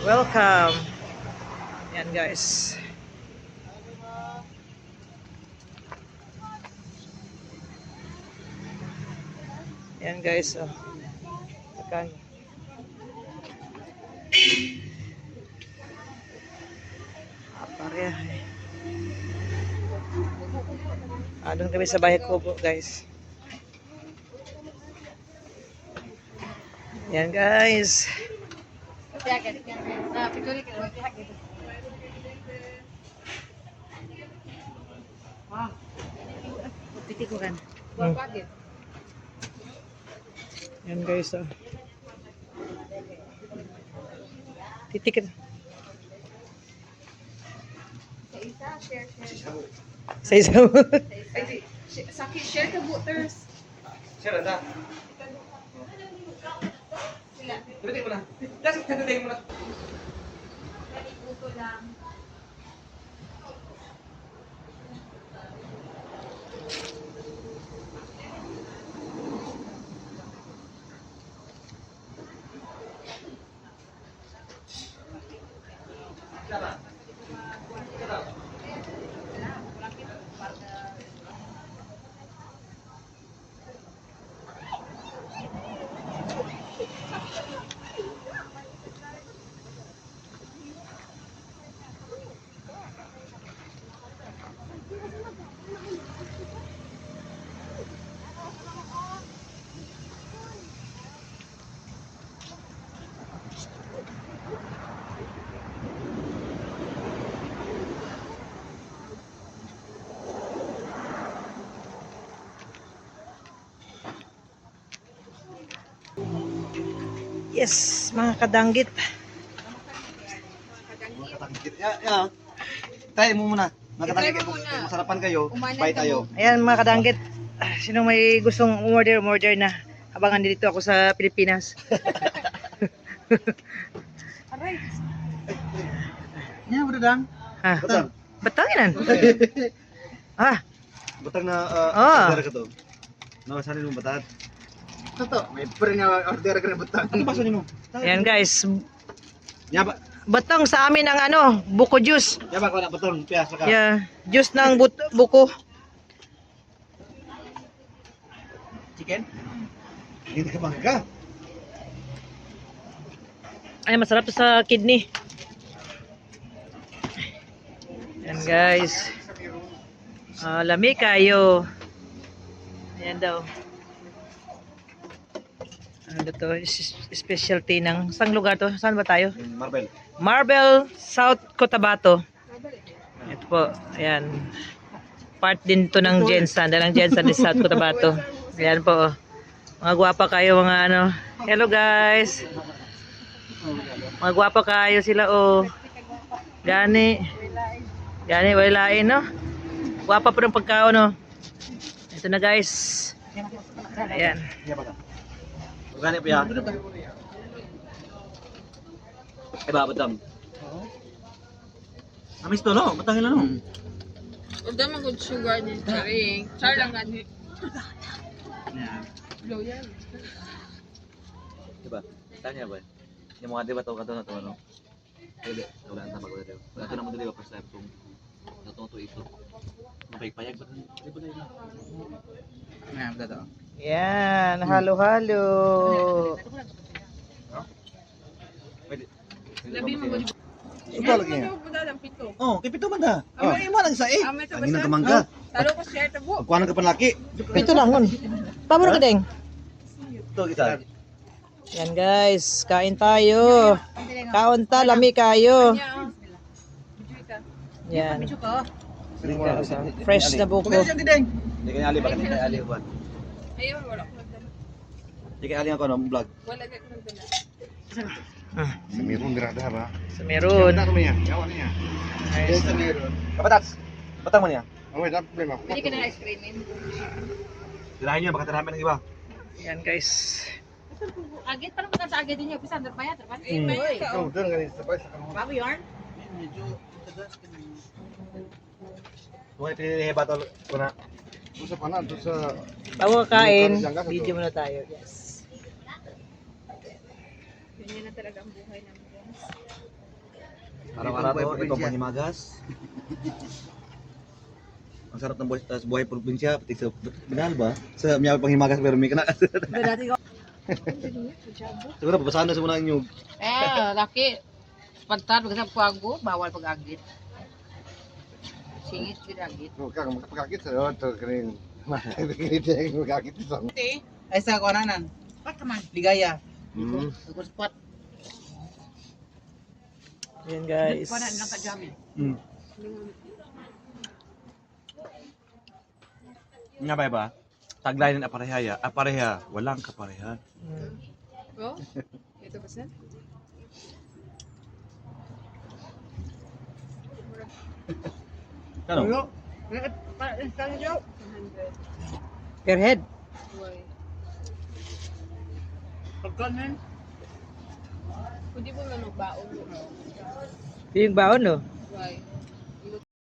Welcome. Yan guys. Yan guys. Oh. Akan. Aparya. Doon kami sa bahay ko po guys. Yan guys. Yan guys. Oh. Titik. Sa isa. Sakit share ka buters. Share ada. Tuloy mo na. Kasi tuloy mo na. Buto lang. Yes, mga kadanggit. Ya. Try mo muna. I-try mo muna. Masarapan kayo. Umanan Bye ka tayo. Ayan mga kadanggit. Sino may gustong umorder na. Abangan dito ako sa Pilipinas. Aray. Ya, udah dang. Ha? Batang. Batanginan. Ah, Batang na Ah. order ka to. Nawasanin mo batad. Toto, may pre nga order ka na batang. Ano ba sa nimo? ayan guys. Ya ba? Batang sa amin ang ano, buko juice. Ya ba ko na batong piyasa ka. Yeah, juice ng buko. Chicken? Hindi ka bangga. Ay, masarap to sa kidney. Ayan guys. Lami kayo. Ayan daw. Ano to? Specialty ng sang lugar to? Saan ba tayo? Marvel. Marble, South Cotabato. Ito po. Ayan. Part din to ng Jensen. Dalang Jensen is South Cotabato. Ayan po. Mga gwapa kayo mga ano. Hello guys. Mga gwapa kayo sila oh. Gani. Gani, walain no. Gwapa po ng pagkaon no. Ito na guys. Ayan. Ya ba? Gani pa ya. Ay ba batam? Amis to no, batangin na no. Huwag naman good sugar niya. Charing. Char lang gani. Ya. Blow yan. Diba? Tanya ba? Yung mga diba to na to ano? Hindi, wala nang tabag dito. Wala to naman dito first time kung natuto ito. Mapaypayag ba? Di ba dito? Nga, dito. Ayan, halo-halo. Pwede. Labi mo mo. Ito lagi niya. Pito. Oh, kipito man da. Ay, mo lang sa eh. Amay sa Ang basa. kamangga. Talo ko share ta bu. Kuha ka panlaki. Ito lang nun. Pamuro ka ding. Ito kita. Yan guys, kain tayo. Kaunta, lami kayo. Yan. Fresh na buko. Hindi kaya ali ba kanina ali ba? Ayun, wala ko nagdala. Hindi kaya ali ako no vlog. Wala ka ko nagdala. Sa Meron dirada ba? Sa meron. mo niya? Yawan niya. Nice. Sa Meron. Kapatats. Batang mo niya. Oh, wala problema. Pwede ka na ice creamin. Tirahin niyo baka tirahin ng iba. Yan guys. Agit, parang magkano sa agit din niya. Bisa, andar pa yan. Oh, doon ganun sa sabay sa kanong. Bago yarn? Kung ipinilihe ba ito ko na? Doon sa panan, doon sa... Bago kakain, video muna tayo. Yes. Yun na talaga ang buhay namin guys. Ito panghimagas. Ang sarap ng buhay, sa buhay probinsya, pati sa Binal ba? Sa miyaw panghimagas pero may kana. Siguro papasahan na sa muna inyong. Laki. Pantan, magkasap ko ako, bawal pag-agit. Singit pinagit. Kang makapagkakit sa ito kaning makakit yung makakit sa. Ay sa kuananan. Ligaya. Tukos pot. Yan guys. Nga ba? Tagline ng aparehaya. Apareha, walang kapareha. Oh? Ito ba sir? Ano? Per head. Why? Pagkanan. Pwede mo na magbaon mo. Yung baon no?